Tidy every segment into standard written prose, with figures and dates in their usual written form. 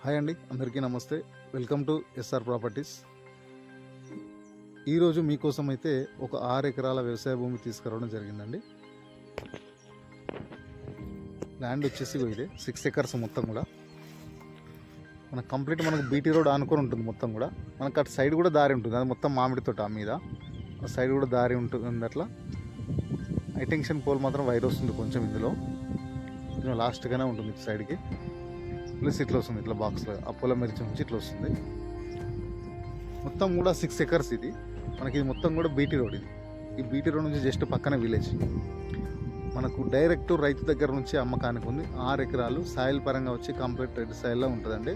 Hi అండి, అందరికీ నమస్తే. Welcome to SR properties. ఈరోజు మీకోసం అయితే ఒక 6 ఎకరాల వ్యవసాయ భూమి తీసుకురావడం జరిగిందండి. ల్యాండ్ వచ్చేసి ఇదే 6 ఎకర్స్ మొత్తం కూడా. మనకు కంప్లీట్ మనకు బీటీ రోడ్ ఆనుకొని ఉంటుంది మొత్తం కూడా. మనకు అటు సైడ్ కూడా దారి ఉంటుంది, అది మొత్తం మామిడి తోట మీద. ఆ సైడ్ కూడా దారి ఉంటుంది. అట్లా హైటెన్షన్ పోల్ మాత్రం వైర్ వస్తుంది కొంచెం ఇందులో లాస్ట్గానే ఉంటుంది ఇటు సైడ్కి. ప్లస్ ఇట్లా వస్తుంది, ఇట్లా బాక్స్లో అపోలో మెరిచి నుంచి ఇట్లా వస్తుంది. మొత్తం కూడా 6 ఎకర్స్ ఇది. మనకి ఇది మొత్తం కూడా బీటీ రోడ్. ఈ బీటీ రోడ్ నుంచి జస్ట్ పక్కన విలేజ్. మనకు డైరెక్ట్ రైతు దగ్గర నుంచి అమ్మకానికి ఉంది. 6 ఎకరాలు సాయిల్ పరంగా వచ్చి కంప్లీట్ రెడ్ సాయిల్లో ఉంటుందండి.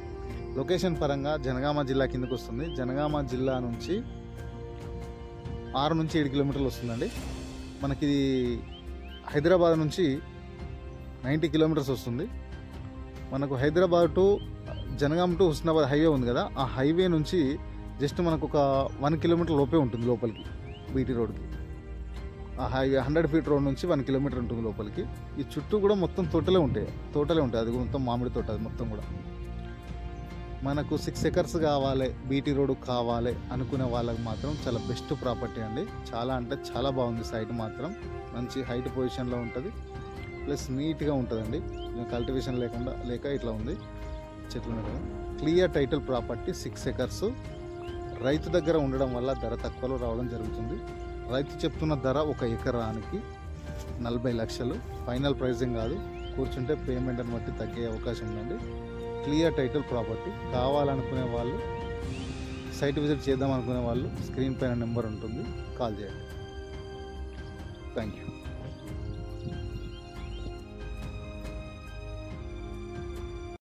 లొకేషన్ పరంగా జనగామ జిల్లా కిందకు వస్తుంది. జనగామ జిల్లా నుంచి 6 నుంచి 7 కిలోమీటర్లు వస్తుందండి. మనకి హైదరాబాద్ నుంచి 90 కిలోమీటర్స్ వస్తుంది. మనకు Hyderabad to Jangaon to Husnabad highway ఉంది కదా, ఆ హైవే నుంచి జస్ట్ మనకు ఒక 1 కిలోమీటర్ లోపే ఉంటుంది లోపలికి బీటీ రోడ్కి. ఆ హైవే 100 ఫీట్ రోడ్ నుంచి 1 కిలోమీటర్ ఉంటుంది లోపలికి. ఈ చుట్టూ కూడా మొత్తం తోటలే ఉంటాయి. అది మొత్తం మామిడి తోట, అది మొత్తం కూడా. మనకు 6 ఎకర్స్ కావాలి, బీటీ రోడ్ కావాలి అనుకునే వాళ్ళకి మాత్రం చాలా బెస్ట్ ప్రాపర్టీ అండి. చాలా అంటే చాలా బాగుంది. సైట్ మాత్రం మంచి హైట్ పొజిషన్లో ఉంటుంది. ప్లస్ నీట్గా ఉంటుందండి. కల్టివేషన్ లేక ఇట్లా ఉంది, చెట్లు ఉన్నాయి. Clear title property 6 acres. రైతు దగ్గర ఉండడం వల్ల ధర తక్కువలో రావడం జరుగుతుంది. రైతు చెప్తున్న ధర 1 ఎకరానికి 40 లక్షలు. ఫైనల్ ప్రైజింగ్ కాదు, కూర్చుంటే పేమెంట్ని బట్టి తగ్గే అవకాశం ఉందండి. క్లియర్ టైటిల్ ప్రాపర్టీ కావాలనుకునే వాళ్ళు, సైట్ విజిట్ చేద్దాం అనుకునే వాళ్ళు స్క్రీన్ పైన నెంబర్ ఉంటుంది, కాల్ చేయండి. Thank you.